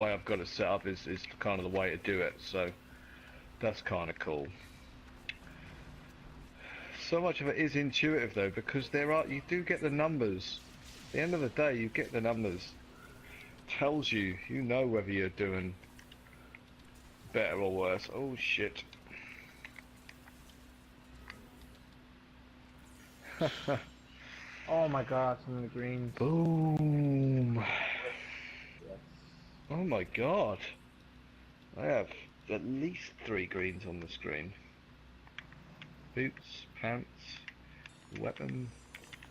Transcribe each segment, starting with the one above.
way I've got it set up is kind of the way to do it. So that's kind of cool. So much of it is intuitive though, because you do get the numbers. At the end of the day, you get the numbers. Tells you, you know whether you're doing better or worse. Oh shit. Oh my god, some of the greens. Boom. Yes. Oh my god. I have at least 3 greens on the screen. Boots, pants, weapon.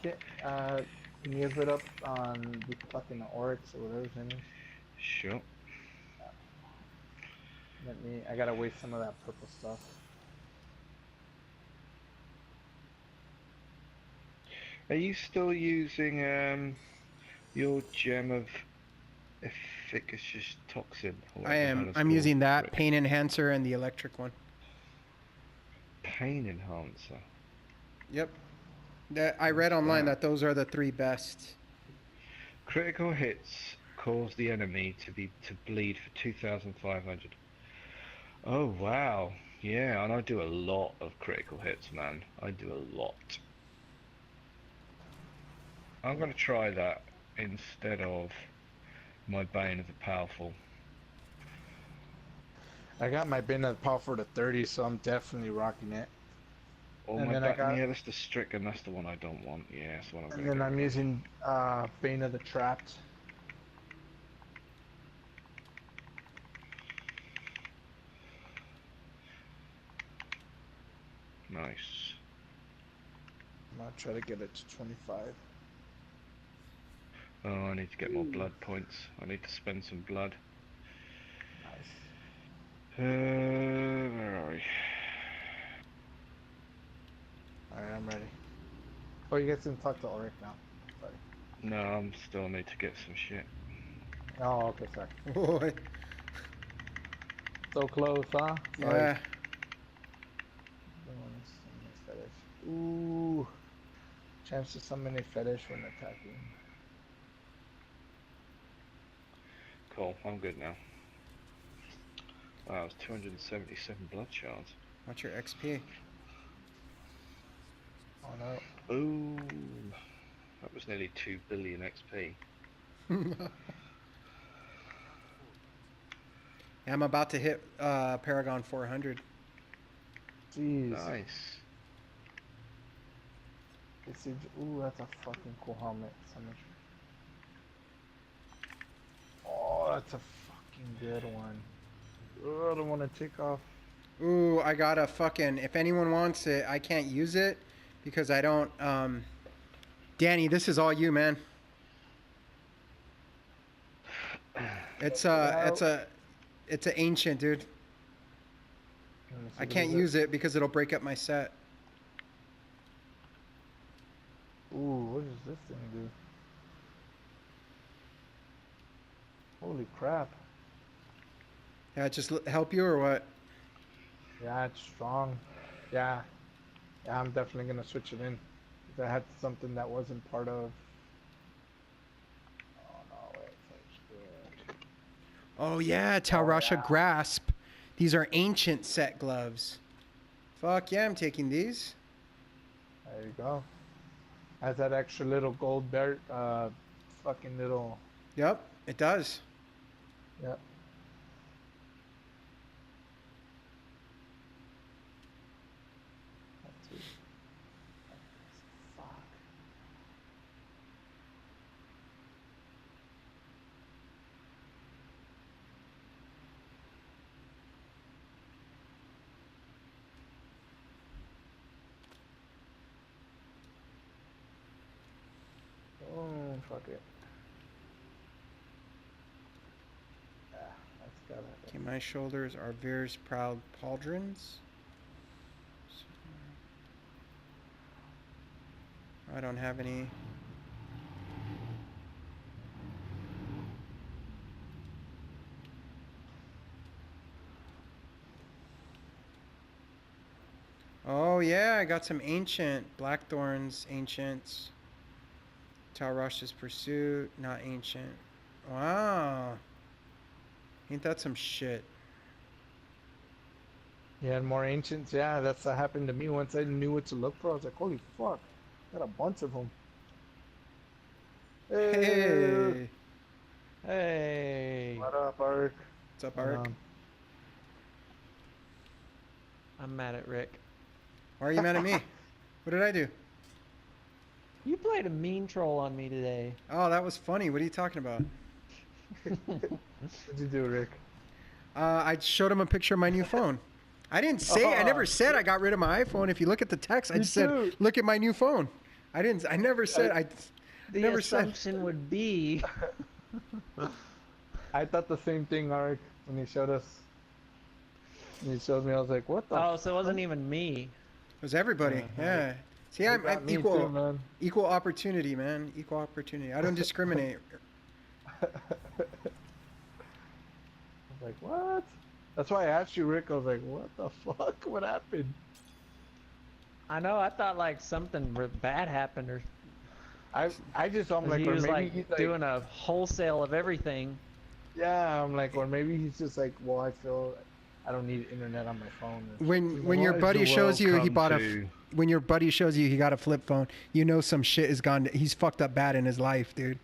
Get, can you give it up on the fucking Oryx or whatever his name is? Sure. I gotta waste some of that purple stuff. Are you still using your gem of efficacious toxin or I whatever the hell am. it's I'm called, using that Rick? pain enhancer and the electric one. Pain enhancer. Yep. I read What's online that? that those are the 3 best. Critical hits cause the enemy to bleed for 2,500. Oh wow. Yeah, and I do a lot of critical hits, man. I do a lot. I'm gonna try that instead of my Bane of the Powerful. I got my bin at power for the 30, so I'm definitely rocking it. Or And my then I back. got, Yeah, that's the Stricken. That's the one I don't want. Yeah, that's the one I'm and gonna then get I'm rid of. using Bane of the Trapped. Nice. I'm gonna try to get it to 25. Oh, I need to get more Ooh. blood points. I need to spend some blood. Nice. Where are we? Alright, I'm ready. Oh, you guys can talk to Auric now. Sorry. No, I'm still need to get some shit. Oh, okay, sorry. Boy. So close, huh? Sorry. Yeah. Fetish. Ooh. Chance to summon a fetish when attacking. Cool, I'm good now. Wow, it's 277 blood shards. What's your XP? Oh no. Ooh, that was nearly 2 billion XP. I'm about to hit Paragon 400. Jeez. Nice. Ooh, that's a fucking cool helmet. Symmetry. Oh, that's a fucking good one. Oh, I don't want to take off. Ooh, I got a fucking... If anyone wants it, I can't use it because I don't... Danny, this is all you, man. It's an ancient, dude. I can't use it because it'll break up my set. Ooh, what does this thing do? Holy crap. Yeah, just help you or what? Yeah, it's strong. Yeah. Yeah, I'm definitely gonna switch it in. If I had something that wasn't part of. Oh no, wait, good. Oh yeah, Oh Talrasha yeah. Grasp. These are ancient set gloves. Fuck yeah, I'm taking these. There you go. Has that extra little gold bear, fucking little. Yep, it does. Yep. That's it. Fuck. Oh, fuck it. Yeah, that's gotta. Okay, my shoulders are Veer's proud pauldrons. I don't have any. Oh yeah, I got some ancient Blackthorns, ancients. Talrash's Pursuit, not ancient. Wow. Ain't that some shit? Yeah, and more ancients. Yeah, that's what happened to me. Once I knew what to look for, I was like, holy fuck, got a bunch of them. Hey, Hey. Hey, what up, Arrik? What's up, Arrik? I'm mad at Rick. Why are you mad at me? What did I do? You played a mean troll on me today. Oh, that was funny. What are you talking about? What'd you do, Rick? I showed him a picture of my new phone. I didn't say. I never said I got rid of my iPhone. If you look at the text, I just said, "Look at my new phone." I didn't. I never said. The never said. assumption would be. I thought the same thing, Arrik, when he showed us. When he showed me, I was like, what the? Oh, so it wasn't even me. It was everybody. Yeah. See, You I'm got me equal. too, man. Equal opportunity, man. Equal opportunity. I don't discriminate. I was like, what? That's why I asked you, Rick. I was like, what the fuck? What happened? I know. I thought like something bad happened, or I just, I'm like, he or was maybe like he's like, doing a wholesale of everything. yeah, I'm like, or maybe he's just like, well, I feel I don't need internet on my phone. When your What buddy has the shows world you he come bought to? when your buddy shows you he got a flip phone, you know some shit is gone. He's fucked up bad in his life, dude.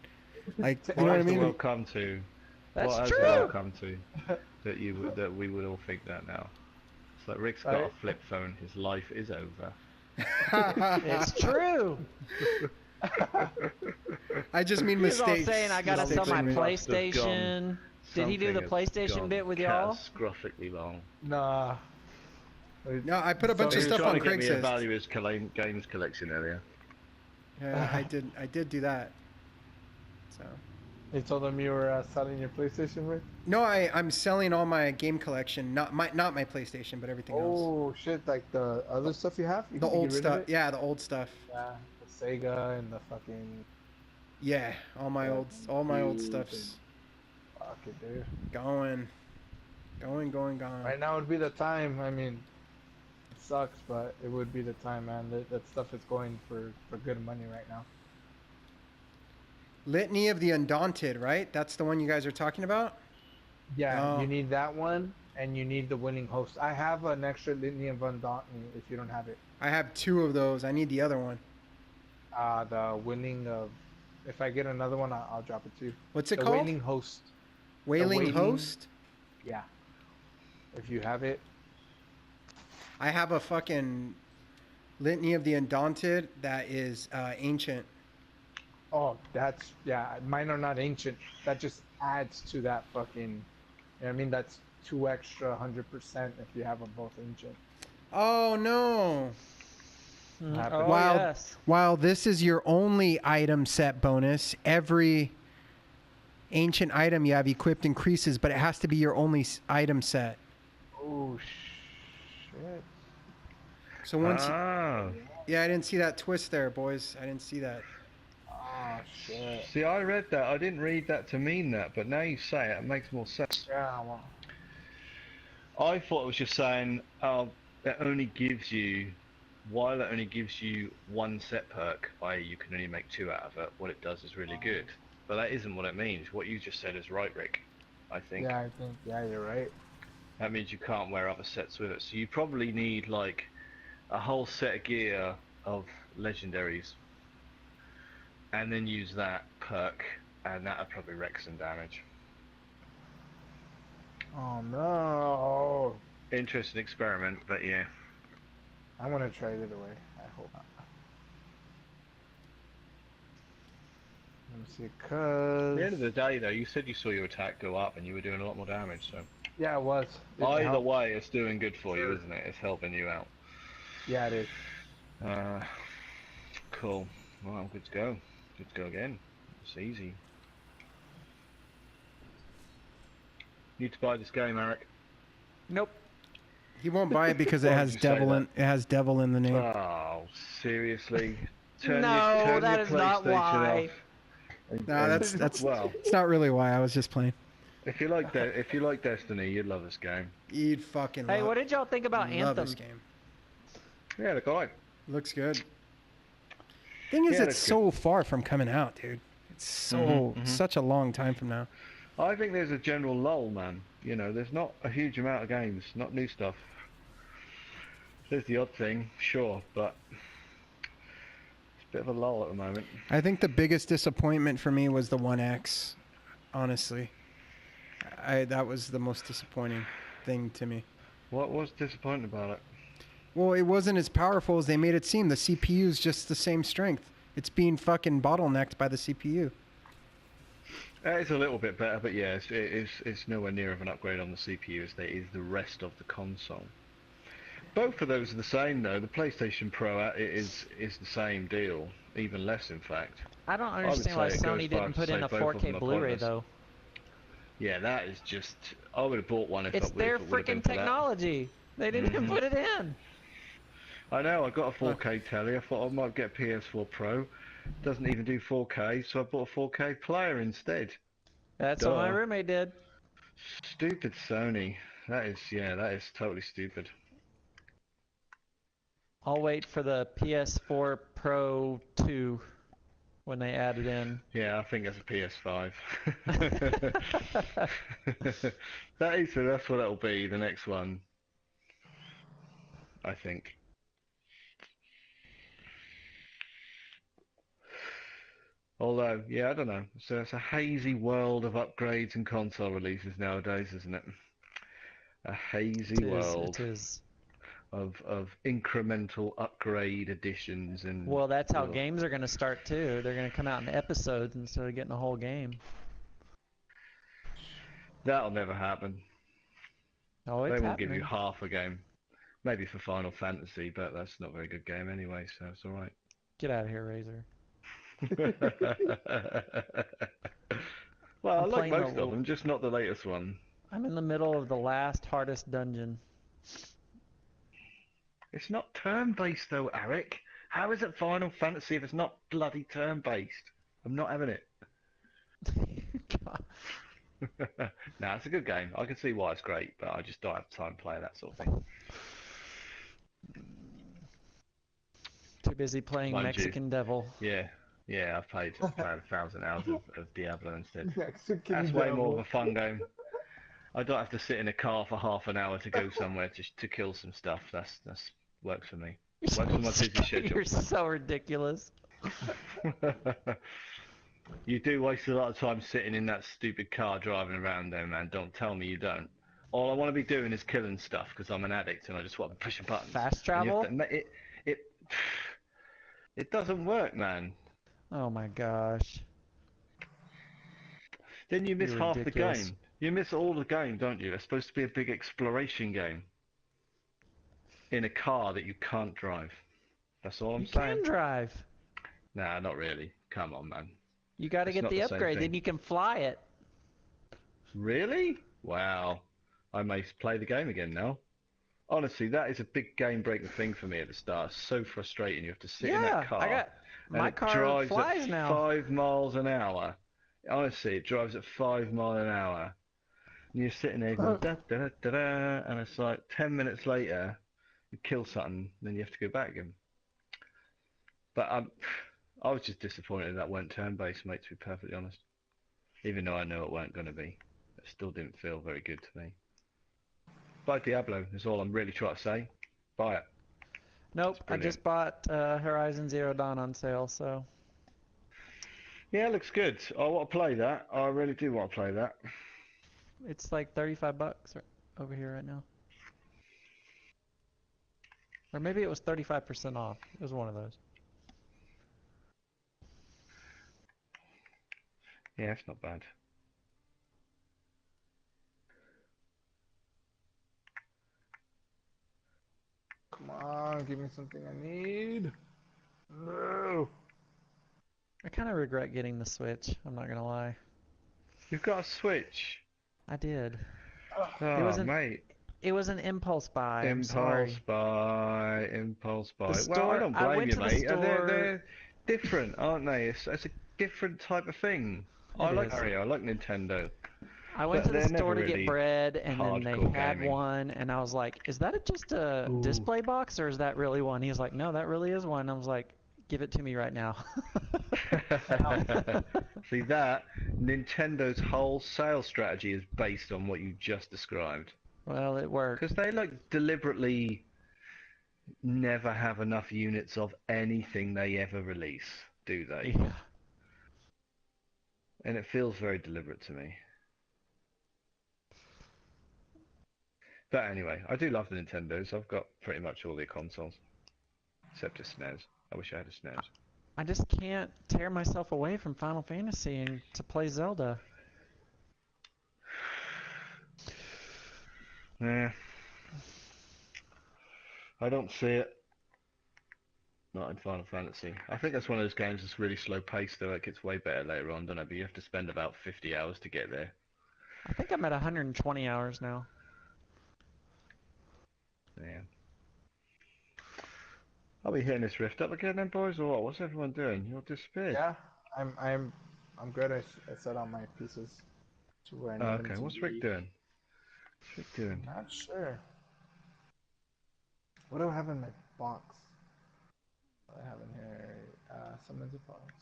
Like, you know What what I has the mean? world come to? That's What has true. the world come to? That we would all think that now. It's like Rick's got a Right. flip phone. His life is over. It's true. I just mean He was all mistakes. saying I gotta sell my Mistakes I made. must have PlayStation. Did he do the Something has PlayStation gone bit with y'all? catastrophically wrong. Nah. No, I put a bunch So of He was stuff trying on to get me to Craigslist. value his games collection earlier. Yeah, I did do that. So. You told him you were selling your PlayStation, Rick? No, I'm selling all my game collection, not my PlayStation, but everything else. Oh shit! Like the other stuff you have? You The can old get rid of stuff. it? Yeah, the old stuff. Yeah, the Sega and the fucking. Yeah, all my old stuff's Fuck it, dude. going. Gone. Right now would be the time. I mean, it sucks, but it would be the time, man. That stuff is going for good money right now. Litany of the Undaunted, right? That's the one you guys are talking about? Yeah, Oh. you need that one, and you need the winning host. I have an extra Litany of Undaunted if you don't have it. I have 2 of those. I need the other one. The winning of. If I get another one, I'll drop it to you. What's it The called? winning host. Wailing Wailing- Host? Yeah. If you have it. I have a fucking Litany of the Undaunted that is ancient. Oh, that's, yeah, mine are not ancient. That just adds to that fucking, you know what I mean? That's 2 extra 100% if you have them both ancient. Oh no. Happened. Wow. Yes. While this is your only item set bonus, every ancient item you have equipped increases, but it has to be your only item set. Oh, shit. So once, Ah. yeah, I didn't see that twist there, boys. I didn't see that. Oh, shit. See, I read that. I didn't read that to mean that, but now you say it, it makes more sense. Yeah, well, I thought it was just saying, it only gives you, while it only gives you 1 set perk, i.e. you can only make 2 out of it, what it does is really good. But that isn't what it means. What you just said is right, Rick. I think. yeah, I think, yeah, you're right. That means you can't wear other sets with it. So you probably need like a whole set of gear of legendaries. And then use that perk, and that'll probably wreck some damage. Oh, no. Interesting experiment, but yeah. I'm gonna try it away. I hope not. Let me see, At cause... the end of the day, though, you said you saw your attack go up and you were doing a lot more damage, so... Yeah, it was. It Either helped. way, it's doing good for you, isn't it? It's helping you out. Yeah, it is. Cool. Well, I'm good to go. Good to go again. It's easy. Need to buy this game, Arrik. Nope. He won't buy it because it Why has would you say devil in that? it has devil in the name. Oh, seriously? No, turn that your is not PlayStation why. off and- No, that's well. It's not really why. I was just playing. If you like if you like Destiny, you'd love this game. You'd fucking Hey, love, what did y'all think about love Anthem? this game. Yeah, the guy. Looks good. Thing is, Yeah, it's that's so far from coming out, dude. It's so Mhm, mhm. such a long time from now. I think there's a general lull, man. You know, there's not a huge amount of games, not new stuff. There's the odd thing, sure, but it's a bit of a lull at the moment. I think the biggest disappointment for me was the 1X, honestly. That was the most disappointing thing to me. What was disappointing about it? Well, it wasn't as powerful as they made it seem. The CPU is just the same strength. It's being fucking bottlenecked by the CPU. It's a little bit better, but yeah, it's nowhere near of an upgrade on the CPU as it is the rest of the console. Both of those are the same though. The PlayStation Pro is the same deal, even less in fact. I don't would understand why say it Sony goes didn't far put to in say a both of 4K them are Blu-ray pointless. though. Yeah, that is just. I would have bought one if It's it their would have been freaking for that. technology. They didn't even put it in. I know. I got a 4K telly. I thought I might get a PS4 Pro. Doesn't even do 4K, so I bought a 4K player instead. That's what my Duh. roommate did. Stupid Sony. That is totally stupid. I'll wait for the PS4 Pro 2 when they add it in. Yeah, I think that's a PS5. That's what it'll be, the next one. I think. Although, yeah, I don't know. So it's a hazy world of upgrades and console releases nowadays, isn't it? A hazy world It is. of incremental upgrade additions and. Well, that's how Ugh. games are going to start too. They're going to come out in episodes instead of getting a whole game. That'll never happen. Oh, it's They will happening. give you half a game. Maybe for Final Fantasy, but that's not a very good game anyway, so it's alright. Get out of here, Razor. Well, I I'm like playing the most of little- them, just not the latest one. I'm in the middle of the last hardest dungeon. It's not turn-based though, Arrik. How is it Final Fantasy if it's not bloody turn-based? I'm not having it. God. Nah, it's a good game. I can see why it's great, but I just don't have time to play that sort of thing. Too busy playing Mind you. Mexican Devil. Yeah, I've played 1,000 hours of Diablo instead. Mexican That's way more devil. of a fun game. I don't have to sit in a car for half an hour to go somewhere just to kill some stuff. That's works for me. Works for my busy schedule. You're so ridiculous. You do waste a lot of time sitting in that stupid car driving around there, man. Don't tell me you don't. All I want to be doing is killing stuff because I'm an addict and I just want to push buttons. Fast And you travel? have to- it doesn't work, man. Oh my gosh. Then you miss You're half ridiculous. the game. You miss all the game, don't you? It's supposed to be a big exploration game. In a car that you can't drive. That's all I'm You saying. can drive. Nah, not really. Come on, man. You got to It's get not the the same upgrade, thing. then you can fly it. Really? Wow. I may play the game again now. Honestly, that is a big game-breaking thing for me at the start. It's so frustrating. You have to sit in Yeah, that car. I got and my it car drives flies at now. 5 miles an hour. Honestly, it drives at 5 miles an hour. And you're sitting there going, da, da, da, da, da, and it's like 10 minutes later, you kill something, then you have to go back again. But I was just disappointed that weren't turn-based, mate, to be perfectly honest. Even though I know it weren't going to be. It still didn't feel very good to me. Buy Diablo is all I'm really trying to say. Buy it. Nope, It's I just bought Horizon Zero Dawn on sale, so Yeah, it looks good. I want to play that. I really do want to play that. it's like 35 bucks over here right now. Or maybe it was 35% off. It was one of those. Yeah, it's not bad. Come on, give me something I need. No. I kind of regret getting the Switch, I'm not gonna lie. You've got a Switch. I did. Oh, wasn't- mate. It was an impulse buy, I'm Impulse sorry. buy, impulse buy. The Well, I store- don't I blame went you, to the mate. And store- they're different, aren't they? It's a different type of thing. I It like is. Mario. I like Nintendo. I went But to the they're store never to get really bread, and then they hardcore had gaming. one, and I was like, "Is that just a Ooh. display box, or is that really one?" He was like, "No, that really is one." I was like, Give it to me right now. See that? Nintendo's whole sales strategy is based on what you just described. Well, it worked. Because they like deliberately never have enough units of anything they ever release, do they? Yeah. And it feels very deliberate to me. But anyway, I do love the Nintendos. I've got pretty much all their consoles. Except a SNES. I wish I had a SNES. I just can't tear myself away from Final Fantasy and to play Zelda. Yeah. I don't see it. Not in Final Fantasy. I think that's one of those games that's really slow paced though. It gets way better later on, don't it? But you have to spend about 50 hours to get there. I think I'm at 120 hours now. Yeah. Are we hitting this rift up again then, boys, or what? What's everyone doing? You're disappeared. Yeah, I'm good. I set all my pieces to where I need Oh, them okay. to What's be. Rick doing? What's Rick doing? I'm not sure. What do I have in my box? What I have in here? Summons a box.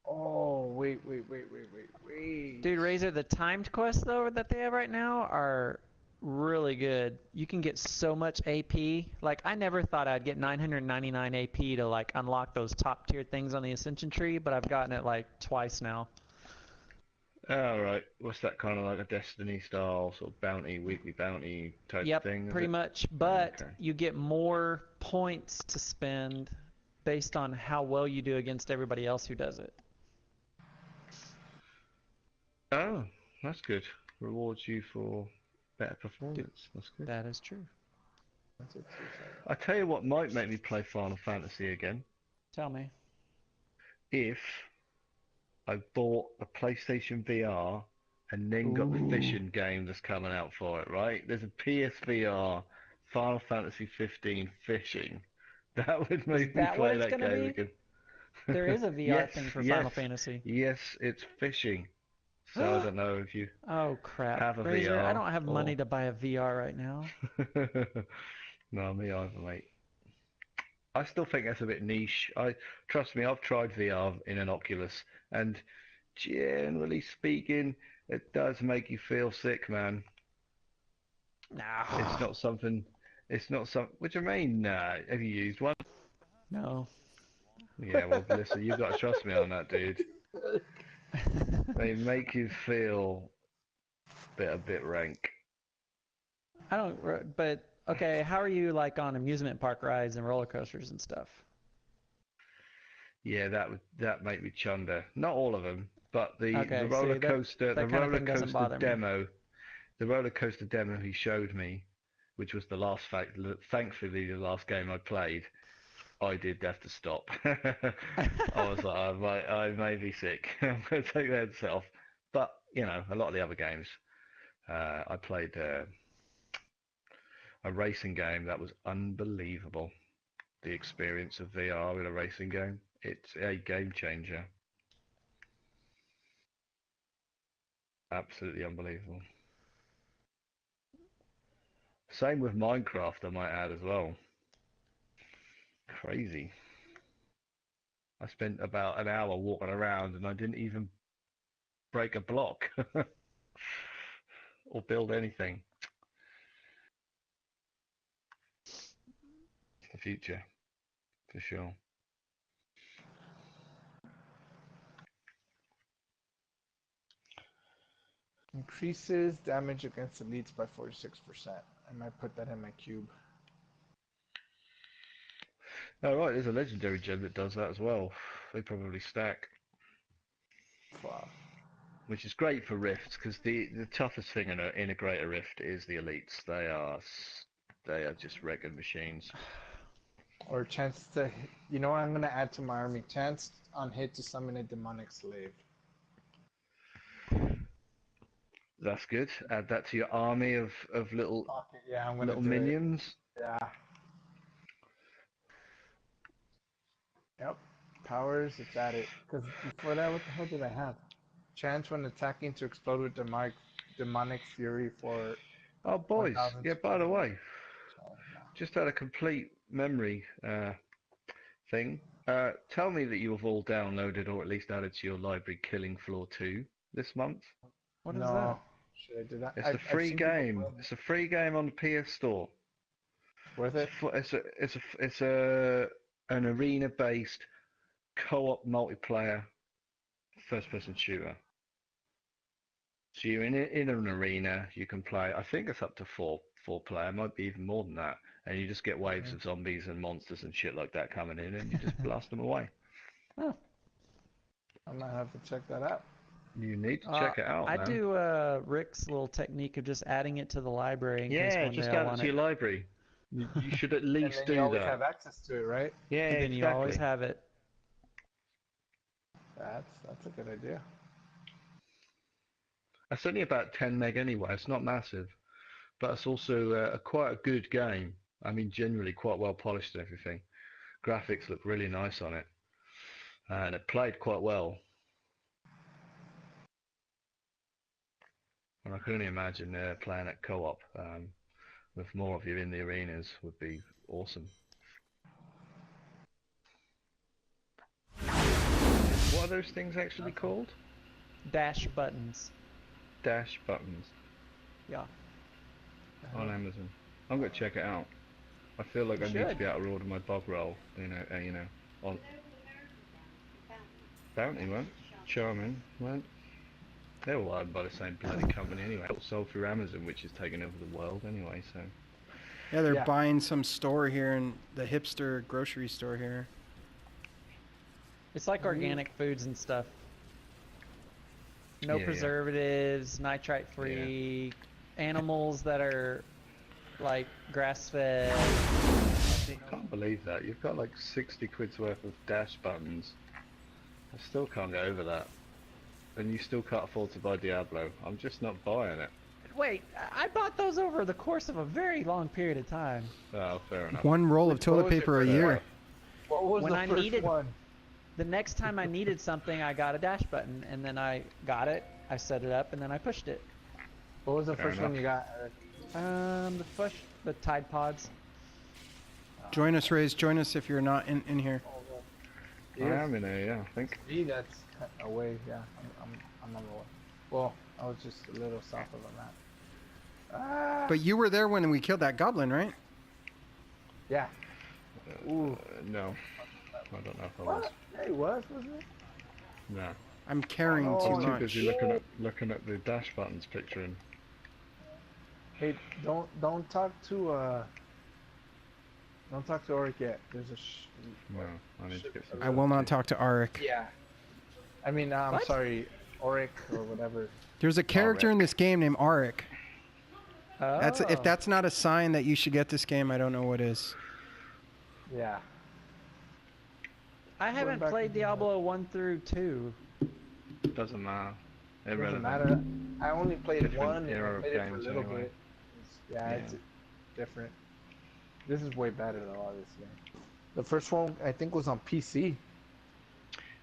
Oh, wait. Dude, Razor, the timed quests though that they have right now are really good. You can get so much AP. Like I never thought I'd get 999 AP to like unlock those top tier things on the Ascension tree, but I've gotten it like twice now. Oh, right. What's that kind of like a Destiny style sort of bounty, weekly bounty type Yep, thing? Is pretty it? much. Oh, But okay. you get more points to spend based on how well you do against everybody else who does it. Oh, that's good. Rewards you for better Dude, performance. That's good. that is true. I tell you what might make me play Final Fantasy again. Tell me. If I bought a PlayStation VR and then got the Ooh. fishing game that's coming out for it, right? There's a PSVR Final Fantasy 15 fishing. That would Is make me that what play it's that gonna game be? again. There is a VR Yes, thing for yes, Final Fantasy. yes, it's fishing. So I don't know if you Oh crap. have a Razor, I VR don't have money or... to buy a VR right now. No, me either, mate. I still think that's a bit niche. Trust me, I've tried VR in an Oculus, and generally speaking, it does make you feel sick, man. It's No. not something. It's not some. What do you mean? Have you used one? No. Yeah, well, listen, you got to trust me on that, dude. They make you feel a bit rank. I don't, but okay, how are you like on amusement park rides and roller coasters and stuff? Yeah, that make me chunder. Not all of them, but the Okay, roller see, coaster, that kind of thing doesn't bother me. the roller coaster demo he showed me, which was the last fact, thankfully the last game I played, I did have to stop. I was like, I may be sick. I'm going to take that itself. But you know, a lot of the other games, I played a racing game that was unbelievable. The experience of VR in a racing game, it's a game changer. Absolutely unbelievable. Same with Minecraft, I might add as well. Crazy. I spent about an hour walking around and I didn't even break a block or build anything. It's the future, for sure. Increases damage against elites by 46%. I might put that in my cube. Oh right, there's a legendary gem that does that as well. They probably stack, Wow. which is great for rifts because the toughest thing in a greater rift is the elites. They are just wrecking machines. Or chance to, you know what I'm gonna add to my army? Chance on hit to summon a demonic slave. That's good. Add that to your army of Okay, yeah, I'm gonna little do it. minions. Yeah. Yep. Powers, it's added. Because before that, what the hell did I have? Chance when attacking to explode with demonic fury for Oh boys, 1,000. yeah. By the way, No. just had a complete memory thing. Tell me that you have all downloaded or at least added to your library Killing Floor 2 this month. What is No. that? Should I do that? It's a I've free seen people game. play it. It's a free game on the PS Store. Worth It's it? a an arena-based co-op multiplayer first-person shooter. So you're in an arena. You can play. I think it's up to four player. Might be even more than that. And you just get waves of zombies and monsters and shit like that coming in, and you just blast them away. Oh. I might have to check that out. You need to check it out, I man. do Rick's little technique of just adding it to the library in case Yeah, one just day I add it want to your library. You should at And least then do you always that. have access to it, right? Yeah, And then exactly. you always have it. That's a good idea. It's only about 10 meg anyway. It's not massive, but it's also quite a good game. I mean, generally quite well polished and everything. Graphics look really nice on it, and it played quite well. And I can only imagine playing at co-op with more of you in the arenas would be awesome. What are those things actually called? Dash buttons. Dash buttons Yeah. on Amazon. I'm gonna check it out. I feel like You I need to should. be able to order my bog roll, on Bounty won't. Charmin won't. They're all owned by the same bloody company anyway. It's sold through Amazon, which is taking over the world anyway. So Yeah, they're Yeah. buying some store here in the hipster grocery store here. It's like organic foods and stuff. No Yeah. preservatives, nitrite free, animals that are like grass fed. I can't believe that. You've got like 60 quid's worth of dash buttons. I still can't get over that. And you still can't afford to buy Diablo. I'm just not buying it. Wait, I bought those over the course of a very long period of time. Oh, fair enough. One roll of What toilet was it paper a for that? year. What was When the I first needed- one? The next time I needed something, I got a dash button, and then I got it, I set it up, and then I pushed it. What was the Fair first one enough. you got, Eric? The Tide Pods. Join us, Raze. Join us if you're not in here. I am in here, yeah, I think. Me, that's away. Yeah, I'm on the way. Well, I was just a little south of the map. Ah, But you were there when we killed that goblin, right? yeah. Ooh. No. I don't know if I was. What? Yeah, it was, wasn't it? No. I'm carrying Oh, too I'm too much. busy looking at the dash buttons picturing. Hey, don't talk to Arrik yet. There's a No, I need to get some. I will not talk to Arrik. Yeah. I mean, I'm What? sorry, Arrik or whatever. There's a character in this game named Arrik. Oh. If that's not a sign that you should get this game, I don't know what is. Yeah. I haven't back played into Diablo 1 through 2. Doesn't matter. Doesn't Irrelevant. matter. I only played Different one and era I of played it for a games little anyway. bit. It's different. This is way better than all this game. The first one I think was on PC.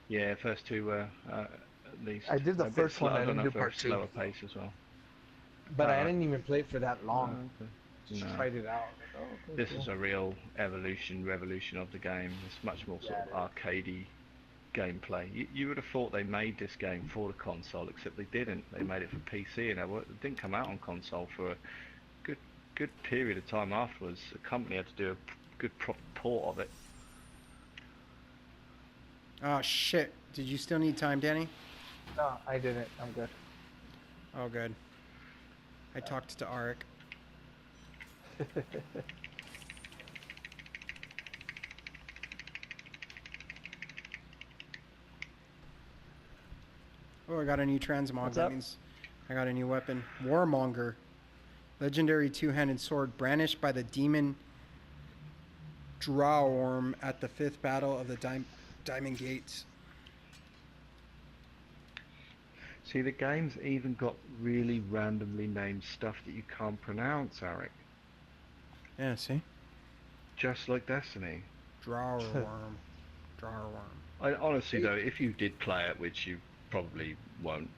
Yeah, first two were at least. I did the a bit first slow. one, I I don't didn't know do if it part was two. slower pace as well. But I Alright. didn't even play it for that long. Okay. Just No. tried it out. Like, oh, okay, This cool. is a real revolution of the game. It's much more sort Yeah, of arcadey gameplay. You would have thought they made this game for the console, except they didn't. They made it for PC, and it didn't come out on console for a good period of time afterwards. The company had to do a good port of it. Oh shit! Did you still need time, Danny? No, I didn't. I'm good. Oh good. I talked to Arrik. Oh, I got a new transmog. What's that up? means I got a new weapon. Warmonger. Legendary two-handed sword brandished by the demon Drawworm at the 5th battle of the Diamond Gates. See, the game's even got really randomly named stuff that you can't pronounce, Arrik. Yeah, see? Just like Destiny. Drawworm. Drawworm. I honestly though, if you did play it, which you probably won't,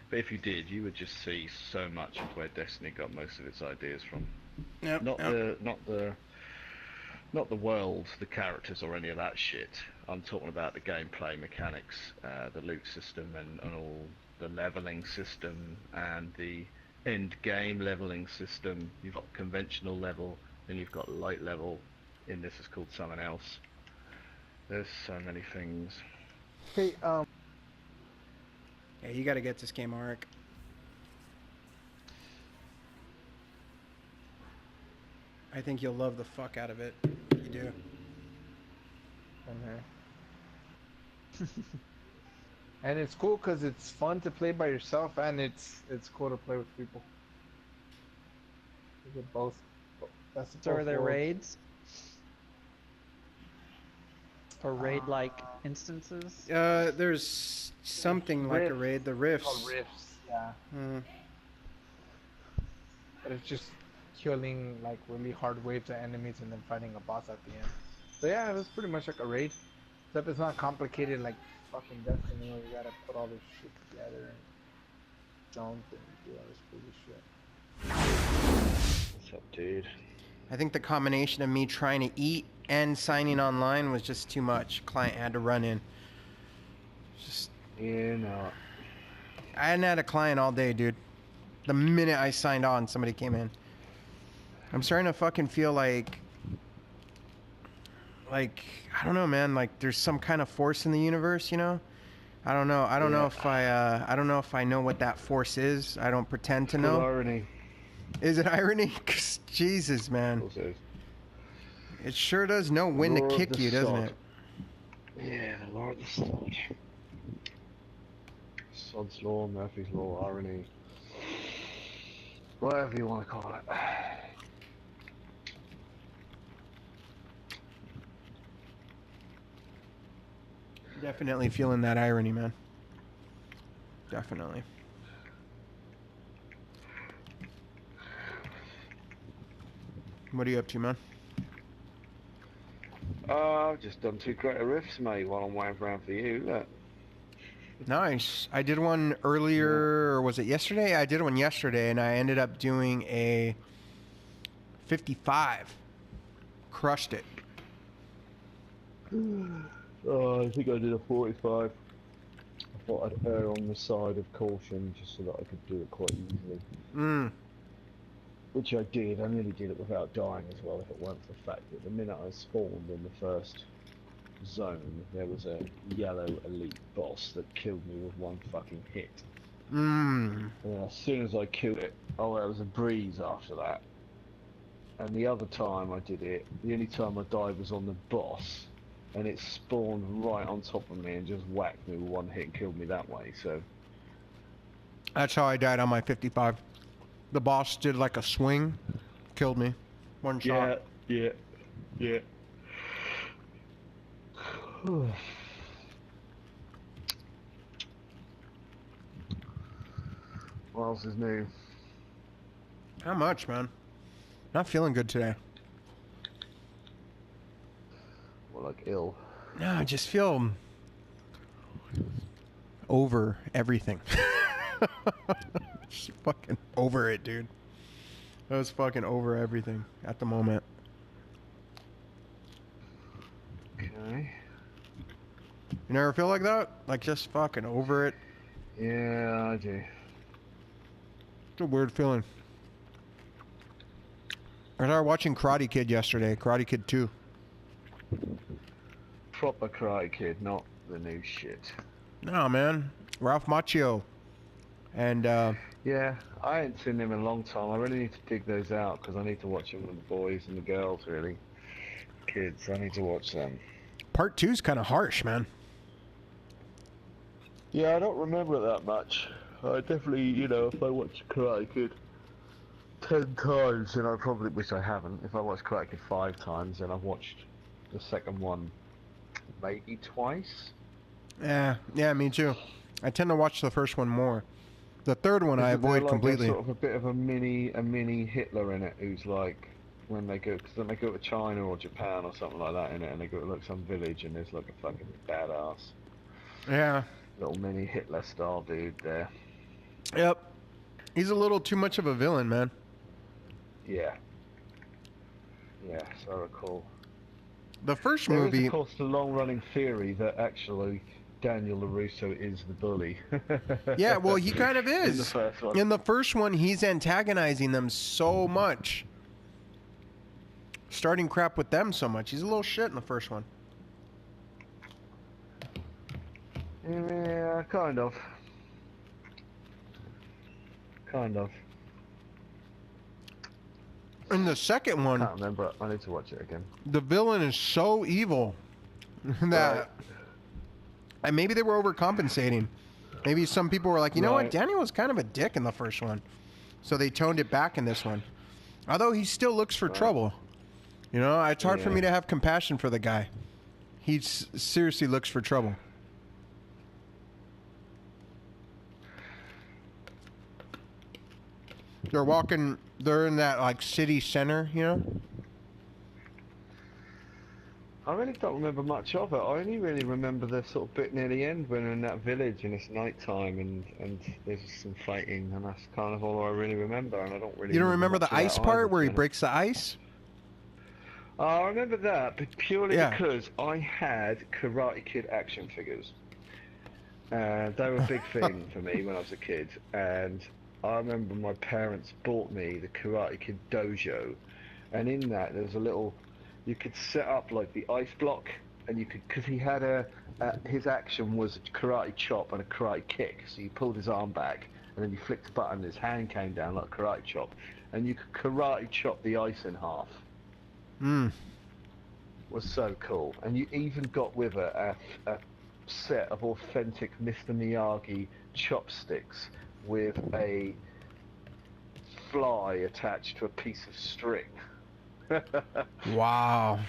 but if you did, you would just see so much of where Destiny got most of its ideas from. Yep. Not yep. the Not the world, the characters, or any of that shit. I'm talking about the gameplay mechanics, the loot system, and all the leveling system, and the end game leveling system. You've got conventional level, then you've got light level. In this is called something else. There's so many things. Hey, Yeah, you gotta get this game, Arrik. I think you'll love the fuck out of it. You do. and it's cool because it's fun to play by yourself, and it's cool to play with people. You get both. That's the So are both there worlds. raids? Or raid-like instances? There's something like a Rift. raid, the It's rifts. called rifts, yeah. But it's just killing like really hard waves of enemies and then fighting a boss at the end. So yeah, it was pretty much like a raid. Except it's not complicated like fucking Destiny where you gotta put all this shit together and jump and do all this crazy shit. What's up, dude? I think the combination of me trying to eat and signing online was just too much. Client had to run in. Just Yeah, no. I hadn't had a client all day, dude. The minute I signed on, somebody came in. I'm starting to fucking feel like I don't know, man. Like there's some kind of force in the universe, you know? I don't know. I don't know if I don't know if I know what that force is. I don't pretend to know. Irony. Is it irony? 'Cause Jesus, man. Of course it is. It sure does know when to Law of kick the you, doesn't sod. it? Yeah, the law of the sod. Sod's law, Murphy's law, irony. Whatever you want to call it. Definitely feeling that irony, man. Definitely. What are you up to, man? I've just done 2 greater riffs, mate, while I'm waiting around for you. Look. Nice. I did one earlier, or was it yesterday? I did one yesterday, and I ended up doing a 55. Crushed it. Oh, I think I did a 45. I thought I'd err on the side of caution just so that I could do it quite easily. Which I did. I nearly did it without dying as well if it weren't for the fact that the minute I spawned in the first zone, there was a yellow elite boss that killed me with 1 fucking hit. And then as soon as I killed it, oh, there was a breeze after that. And the other time I did it, the only time I died was on the boss, and it spawned right on top of me and just whacked me with 1 hit and killed me that way, so... That's how I died on my 55. The boss did like a swing, killed me. 1 shot. Yeah. What else is new? How much, man? Not feeling good today. Well, like ill. No, I just feel over everything. Just fucking over it, dude. I was fucking over everything at the moment. Okay. You never feel like that? Like just fucking over it? Yeah, I do. It's a weird feeling. I started watching Karate Kid yesterday. Karate Kid 2. Proper Karate Kid, not the new shit. No, man. Ralph Macchio. And, Yeah, I ain't seen them in a long time. I really need to dig those out because I need to watch them with the boys and the girls, really. Kids, I need to watch them. Part 2's kind of harsh, man. Yeah, I don't remember it that much. I definitely, you know, if I watch Karate Kid 10 times, then I probably, which I haven't. If I watch Karate Kid 5 times, then I've watched the second one maybe twice. Yeah, me too. I tend to watch the first one more. The third one I Isn't there avoid like completely. A sort of a bit of a mini Hitler in it, who's like, when they go, because then they go to China or Japan or something like that in it, and they go to like some village, and there's like a fucking badass Yeah. little mini Hitler style dude there. Yep. He's a little too much of a villain, man. Yeah. Yeah, so I recall. The first There is, movie. of course, the long-running theory that actually Daniel LaRusso is the bully. Yeah, well, he kind of is. In the first one. In the first one, he's antagonizing them so much. Starting crap with them so much. He's a little shit in the first one. Yeah, kind of. Kind of. In the second I one, can't remember. I need to watch it again. the villain is so evil that, Right. and maybe they were overcompensating. Maybe some people were like, you know what, Right. Daniel was kind of a dick in the first one, so they toned it back in this one. Although he still looks for trouble. You know, it's hard for Yeah. me to have compassion for the guy. He seriously looks for trouble. They're walking. They're in that like city center, you know. I really don't remember much of it. I only really remember the sort of bit near the end when we're in that village and it's night time and there's some fighting, and that's kind of all I really remember. And I don't really. You don't remember much the of that ice either, part where to he be honest. breaks the ice? I remember that, but purely Yeah. because I had Karate Kid action figures. And they were a big thing for me when I was a kid. And I remember my parents bought me the Karate Kid dojo. And in that, there was a little, you could set up like the ice block. And you could, because he had his action was a karate chop and a karate kick. So you pulled his arm back and then you flicked a button and his hand came down like a karate chop. And you could karate chop the ice in half. Was so cool, and you even got with it a set of authentic Mr. Miyagi chopsticks with a fly attached to a piece of string. Wow.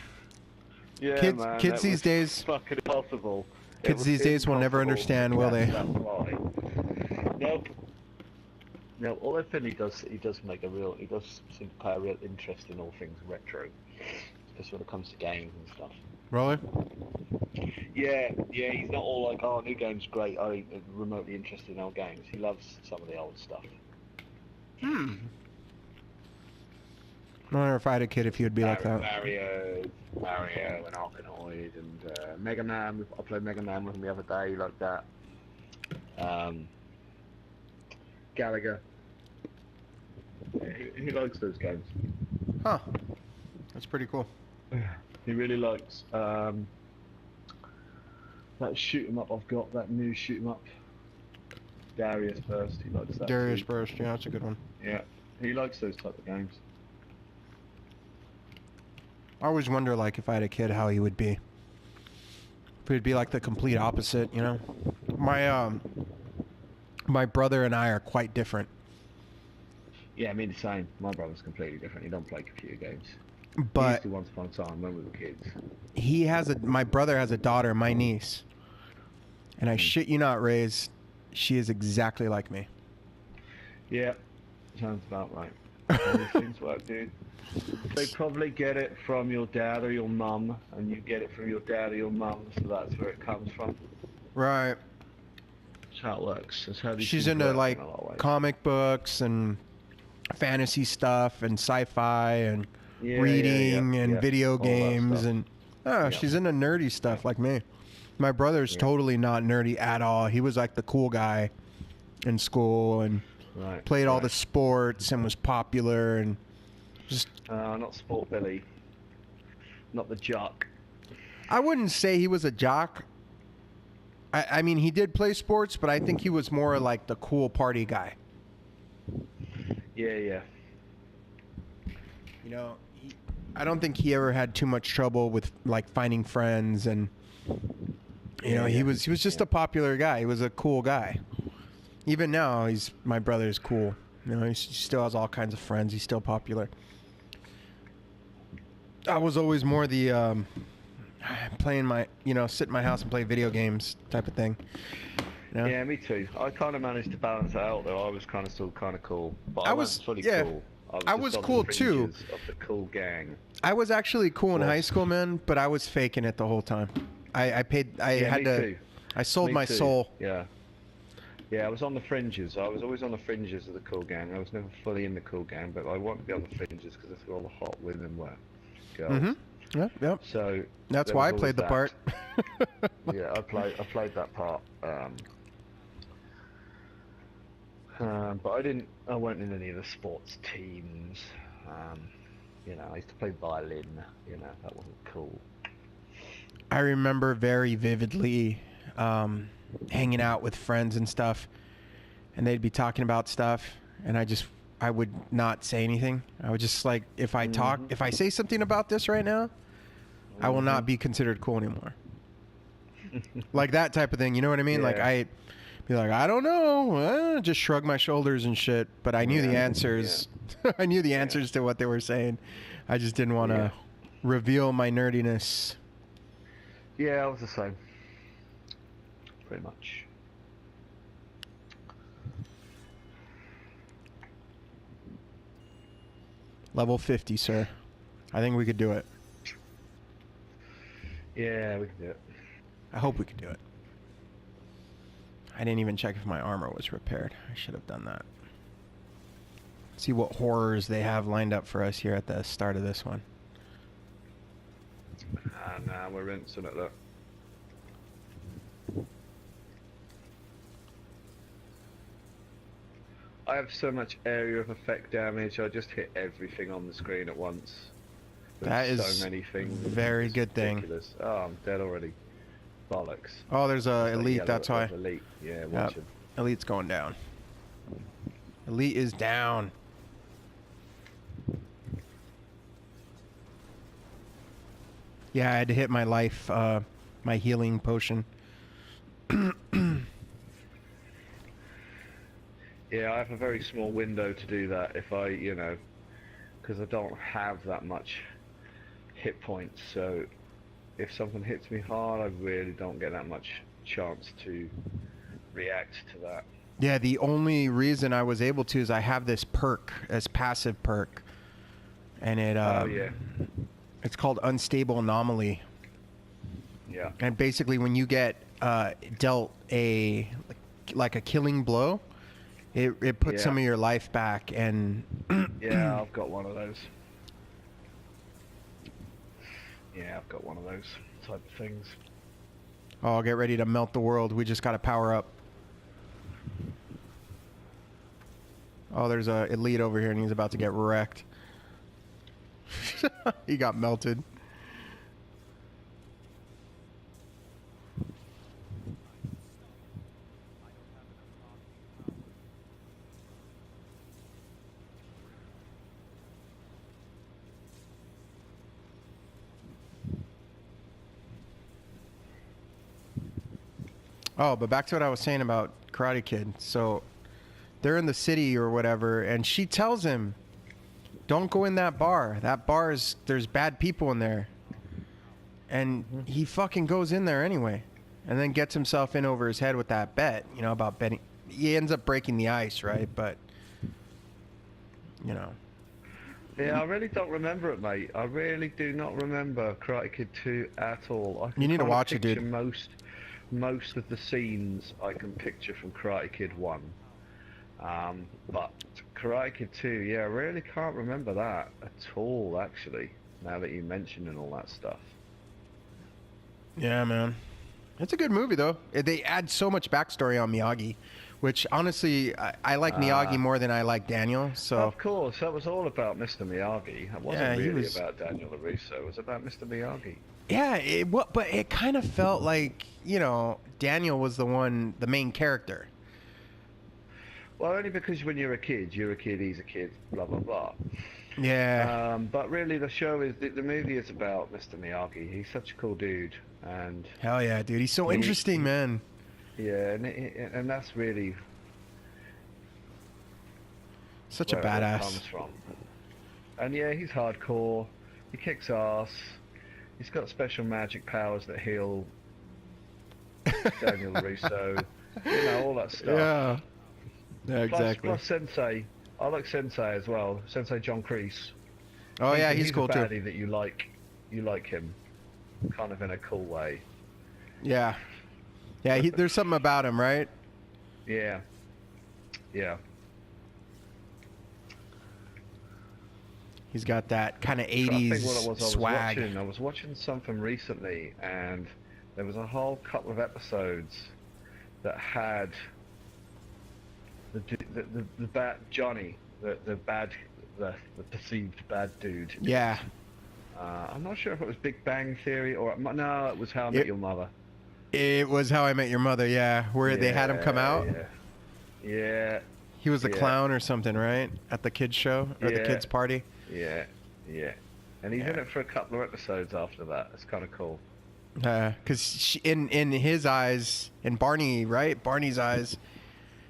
Yeah, Kids- man, kids that these was days- fucking impossible. It Kids was these days will never impossible understand, to will catch they? that fly. Nope. No, all I think he does he does seem to pay a real interest in all things retro. Just when it comes to games and stuff. Really? Yeah, he's not all like, oh, new game's great, I ain't remotely interested in old games. He loves some of the old stuff. I wonder if I had a kid if he would be like that. Mario and Arkanoid and Mega Man. I played Mega Man with him the other day, like that. Gallagher. Yeah, he likes those games. Huh. That's pretty cool. He really likes that shoot 'em up I've got, that new shoot 'em up. Darius Burst, he likes that. Darius too. Burst, yeah, that's a good one. Yeah, he likes those type of games. I always wonder, like, if I had a kid, how he would be. If he'd be like the complete opposite, you know? My brother and I are quite different. Yeah, I mean the same. My brother's completely different. He don't play computer games. He used But to once upon a time when we were kids. my brother has a daughter, my niece. And I shit you not, Raze, she is exactly like me. Yeah, sounds about right. How these things work, dude. They probably get it from your dad or your mum, and you get it from your dad or your mum, so that's where it comes from. Right. That's how it works. That's how these She's things into, work like, in a lot of ways. comic books and fantasy stuff and sci-fi and Yeah, reading yeah, and yeah. video All that games stuff. and Yeah. she's into nerdy stuff like me. My brother's Yeah. totally not nerdy at all. He was like the cool guy in school and Right. played all right. the sports and was popular and just Not Sport Billy. Not the jock. I wouldn't say he was a jock. I mean, he did play sports, but I think he was more like the cool party guy. Yeah. You know, I don't think he ever had too much trouble with like finding friends, and you know, he was just a popular guy. He was a cool guy. Even now, my brother's cool. You know, he still has all kinds of friends. He's still popular. I was always more the sit in my house and play video games type of thing. You know? Yeah, me too. I kind of managed to balance it out though. I was kind of still kind of cool, but I was- wasn't fully yeah. cool. I just was on the cool, too. fringes Of the cool gang. I was actually cool in Well- high school, man, but I was faking it the whole time. I Yeah, had me to. too. I sold Me my too. soul. Yeah. Yeah, I was on the fringes. I was always on the fringes of the cool gang. I was never fully in the cool gang, but I wanted to be on the fringes because that's where all the hot women were. Girls. Mm-hmm. Yep, yep. So That's there why I was played the always part. that. Yeah, I played that part. But I weren't in any of the sports teams. I used to play violin. That wasn't cool. I remember very vividly hanging out with friends and stuff, and they'd be talking about stuff, and I would not say anything. I would just like, if I say something about this right now, I will not be considered cool anymore. Like that type of thing, you know what I mean? Yeah. Like I'd be like, I don't know, just shrug my shoulders and shit. But I knew the answers. Yeah. I knew the answers to what they were saying. I just didn't want to reveal my nerdiness. Yeah, I was the same. Pretty much. Level 50, sir. I think we could do it. Yeah, we can do it. I hope we could do it. I didn't even check if my armor was repaired. I should have done that. See what horrors they have lined up for us here at the start of this one. Nah, we're rinsing at that. I have so much area of effect damage, I just hit everything on the screen at once. That is so many things. Very good ridiculous. thing. Oh, I'm dead already. Bollocks. Oh, there's a elite, that's why. Elite. Yeah, watch him. Elite's going down. Elite is down. Yeah, I had to hit my life, my healing potion. Yeah, I have a very small window to do that if I, because I don't have that much hit points, so if something hits me hard, I really don't get that much chance to react to that. Yeah, the only reason I was able to is I have this perk, this passive perk, and it it's called Unstable Anomaly. Yeah. And basically, when you get dealt a killing blow, it puts some of your life back, and yeah, I've got one of those. Yeah, I've got one of those type of things. Oh, get ready to melt the world. We just got to power up. Oh, there's a elite over here, and he's about to get wrecked. He got melted. Oh, but back to what I was saying about Karate Kid. So they're in the city or whatever, and she tells him, don't go in that bar. That bar is, there's bad people in there. And he fucking goes in there anyway. And then gets himself in over his head with that bet, about betting. He ends up breaking the ice, right? But, Yeah, I really don't remember it, mate. I really do not remember Karate Kid 2 at all. I can You need to kinda watch it, dude. picture most of the scenes I can picture from Karate Kid 1. But Karate Kid 2, yeah, I really can't remember that at all, actually, now that you mention and all that stuff. Yeah, man. It's a good movie, though. They add so much backstory on Miyagi, which, honestly, I like Miyagi more than I like Daniel, so... Of course, that was all about Mr. Miyagi. It wasn't really about Daniel LaRusso. It was about Mr. Miyagi. Yeah, but it kind of felt like, Daniel was the main character. Well, only because when you're a kid, he's a kid, blah, blah, blah. Yeah. But really, the movie is about Mr. Miyagi. He's such a cool dude, and Hell yeah, dude. He's so interesting, man. Yeah, and that's really such a where it badass. comes from. And yeah, he's hardcore. He kicks ass. He's got special magic powers that heal Daniel Russo. All that stuff. Yeah. Yeah, exactly. Plus Sensei. I like Sensei as well. Sensei John Kreese. Oh yeah, he's cool a too. baddie that you like. You like him, kind of in a cool way. Yeah. Yeah, there's something about him, right? Yeah. Yeah. He's got that kind of I think 80s what it was, swag. I was watching something recently, and there was a whole couple of episodes that had the bad Johnny, the perceived bad dude. Yeah. I'm not sure if it was Big Bang Theory or no, it was How I Met Your Mother. It was How I Met Your Mother, yeah, where they had him come out. Yeah. He was a clown or something, right? At the kids show or the kids party. Yeah. And he's in it for a couple of episodes after that. It's kind of cool. Because in his eyes, in Barney, right? Barney's eyes,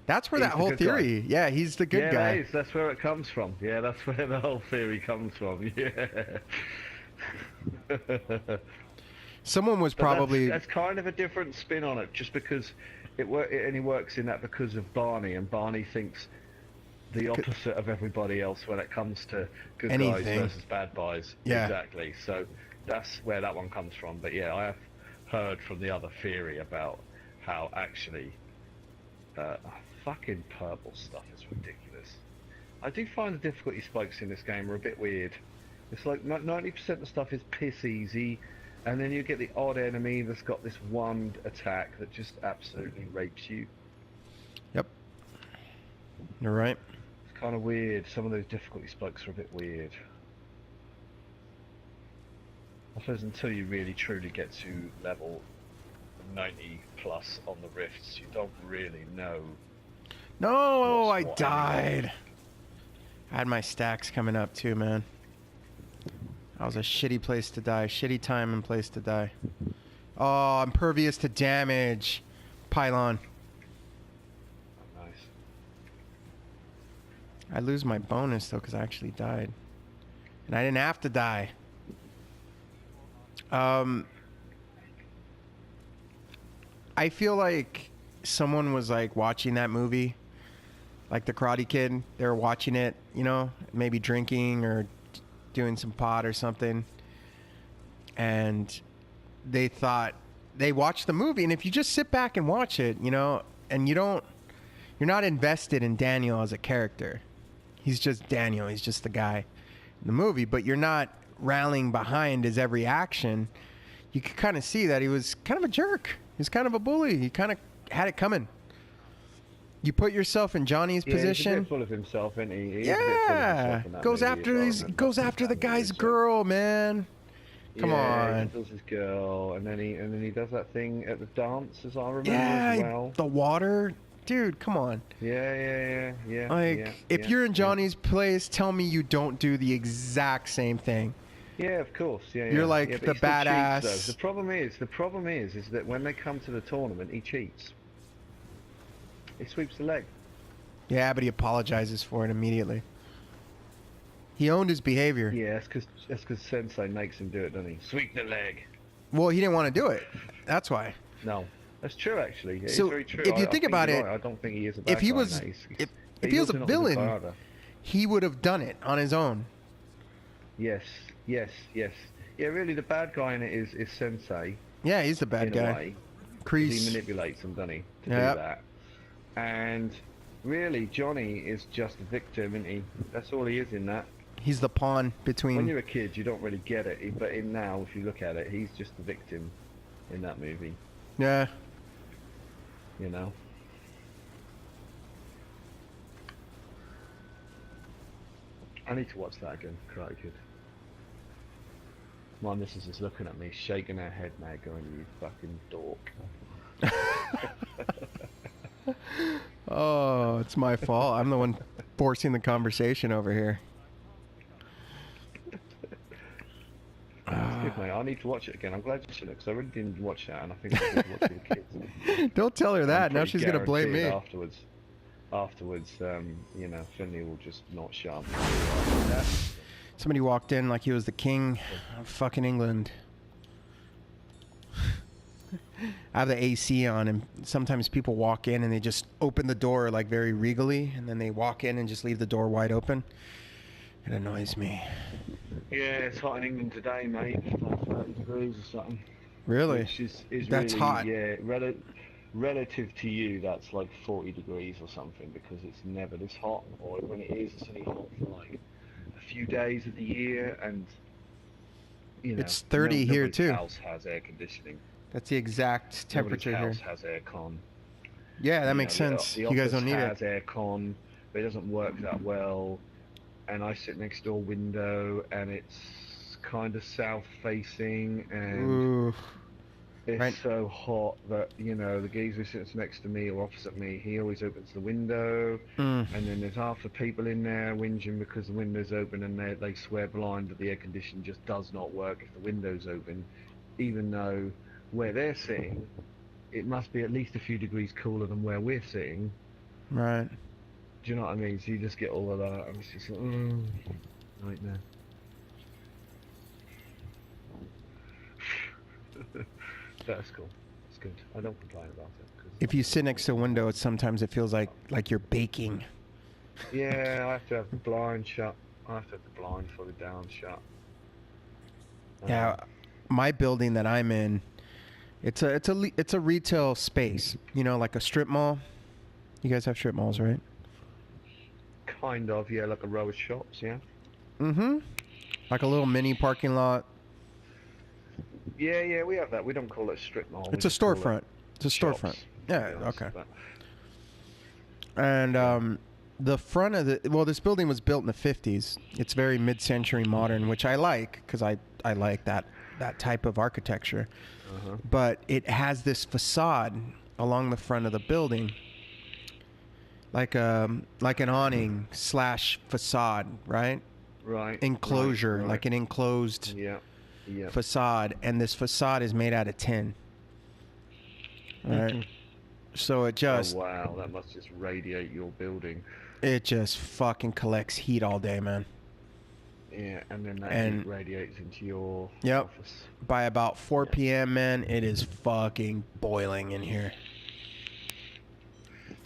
that's where He's that the whole good theory. guy. Yeah, he's the good guy. Yeah, that's where it comes from. Yeah, that's where the whole theory comes from. Yeah. Someone was probably. That's kind of a different spin on it, just because it only works in that because of Barney, and Barney thinks the opposite of everybody else when it comes to good guys versus bad guys. Yeah. Exactly. So that's where that one comes from. But yeah, I have heard from the other theory about how actually fucking purple stuff is ridiculous. I do find the difficulty spikes in this game are a bit weird. It's like 90% of the stuff is piss easy, and then you get the odd enemy that's got this one attack that just absolutely rapes you. Yep. You're right. It's kind of weird. Some of those difficulty spikes are a bit weird. I suppose until you really truly get to level 90 plus on the rifts, you don't really know. No, I died. I had my stacks coming up too, man. That was a shitty place to die. Shitty time and place to die. Oh, impervious to damage. Pylon. Oh, nice. I lose my bonus though because I actually died. And I didn't have to die. I feel like someone was like watching that movie, like the Karate Kid. They were watching it, you know, maybe drinking or doing some pot or something, and they watched the movie. And if you just sit back and watch it, you know, and you're not invested in Daniel as a character. He's just Daniel. He's just the guy in the movie, but you're not rallying behind his every action. You could kind of see that he was kind of a jerk. He's kind of a bully. He kind of had it coming. You put yourself in Johnny's position. He's a bit full of himself, isn't he? Yeah, goes after the guy's girl, man. Come on. He does his girl, and then he does that thing at the dance, as I remember. Yeah, as well. the water, dude. Come on. Yeah. Like, if you're in Johnny's place, tell me you don't do the exact same thing. Yeah, of course. Yeah, You're like but the he still badass. cheats, though. The problem is that when they come to the tournament, he cheats. He sweeps the leg. Yeah, but he apologizes for it immediately. He owned his behavior. Yeah, that's because Sensei makes him do it, doesn't he? Sweep the leg. Well, he didn't want to do it. That's why. No, that's true actually. It's So, very true. if you I think about it, right. I don't think he is a bad if he guy was, in that. if he was a not villain, he would have done it on his own. Yes. Yeah, really, the bad guy in it is Sensei. Yeah, he's the bad in guy. A way. Kreese. He manipulates him, doesn't he, to do Yep. that? And really, Johnny is just a victim, isn't he? That's all he is in that. He's the pawn between. When you're a kid, you don't really get it, but now, if you look at it, he's just the victim in that movie. Yeah. You know. I need to watch that again, Karate Kid. My missus is looking at me, shaking her head now, going, "You fucking dork." Oh, it's my fault. I'm the one forcing the conversation over here. That's good, mate. I need to watch it again. I'm glad you said it, because I really didn't watch that, and I think I should watch it with the kids. Don't tell her that. I'm Now pretty she's gonna blame me. guaranteed Afterwards, you know, Finley will just not shut up. Somebody walked in like he was the king of fucking England. I have the AC on, and sometimes people walk in and they just open the door like very regally, and then they walk in and just leave the door wide open. It annoys me. Yeah, it's hot in England today, mate. It's like 30 degrees or something. Really? Which is That's really, hot. Yeah, relative to you, that's like 40 degrees or something, because it's never this hot, or when it is, it's only hot for like a few days of the year, and you know, It's 30 here nobody's too. house has air conditioning. That's the exact temperature Nobody's here. house has aircon. Yeah, that You makes know, sense. The You guys office don't need has it. aircon, but it doesn't work that well. And I sit next to a window, and it's kind of south facing, and Ooh. it's Right. so hot that, you know, the geezer who sits next to me or opposite me, he always opens the window, Mm. and then there's half the people in there whinging because the window's open, and they swear blind that the air conditioning just does not work if the window's open, even though where they're sitting, it must be at least a few degrees cooler than where we're sitting. Right. Do you know what I mean? So you just get all of that, and it's just like, nightmare. That's cool. It's good. I don't complain about it. 'Cause If you sit next to a window, sometimes it feels like you're baking. yeah, I have to have the blind shut. I have to have the blind fully down shut. Yeah, my building that I'm in, it's a retail space. You know, like a strip mall. You guys have strip malls, right? Kind of, yeah, like a row of shops, yeah. Mm-hmm. Like a little mini parking lot. Yeah, we have that. We don't call it a strip mall. It's a storefront. It's a Shops, storefront. to Yeah. be honest, Okay. but- And the front of this building was built in the 50s. It's very mid-century modern, which I like because I like that type of architecture. But it has this facade along the front of the building, like an awning / facade, right? Right. Enclosure, right. like an enclosed Yeah. facade, and this facade is made out of tin. Right. So it just Oh wow, that must just radiate your building. it just fucking collects heat all day, man. Yeah, and then that And- heat radiates into your Yep. office. By about 4 p.m., man, it is fucking boiling in here.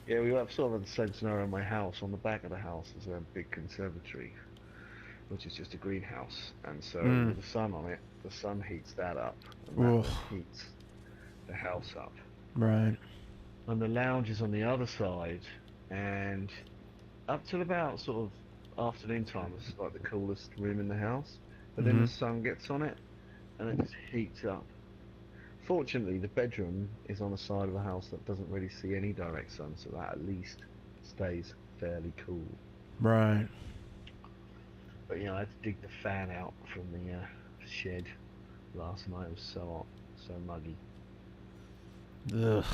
Yeah, we have sort of the same scenario in my house. On the back of the house is a big conservatory, which is just a greenhouse, and so with the sun on it, the sun heats that up, and that Oof. then heats the house up. Right. And the lounge is on the other side, and up till about sort of afternoon time, it's like the coolest room in the house. But then the sun gets on it, and it just heats up. Fortunately, the bedroom is on a side of the house that doesn't really see any direct sun, so that at least stays fairly cool. Right. But you know, I had to dig the fan out from the shed last night. It was so hot, so muggy. Ugh.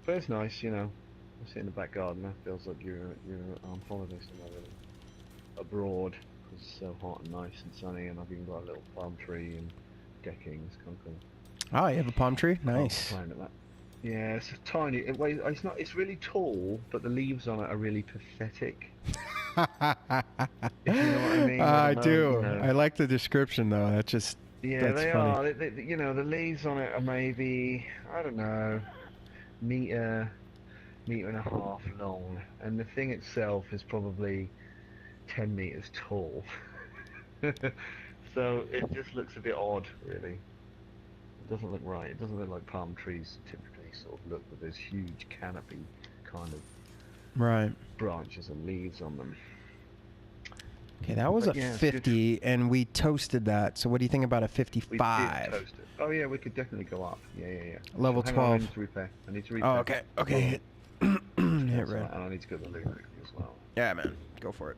But it's nice, you know. I sit in the back garden. It feels like you're on holiday somewhere, really. Abroad, 'cause it's so hot and nice and sunny, and I've even got a little palm tree and decking. It's kind of cool. Oh, you have a palm tree? Can't Nice. complain at that. Yeah, it's a tiny. It's not. It's really tall, but the leaves on it are really pathetic. If you know what I mean. I don't know, do. you know. I like the description though. That's just Yeah, that's they funny. are. You know, the leaves on it are maybe, I don't know, meter and a half long, and the thing itself is probably 10 meters tall. So it just looks a bit odd, really. It doesn't look right. It doesn't look like palm trees typically sort of look, with this huge canopy kind of Right. branches and leaves on them. Okay, that was But a yeah, it's good. 50, and we toasted that. So what do you think about a We did 55? toast it. Oh yeah, we could definitely go up. Yeah. Level Hang on, I 12. need to repair. I need to repair. Oh, okay. Hit That's red. right, and I need to go to the loo quickly as well. Yeah, man. Go for it.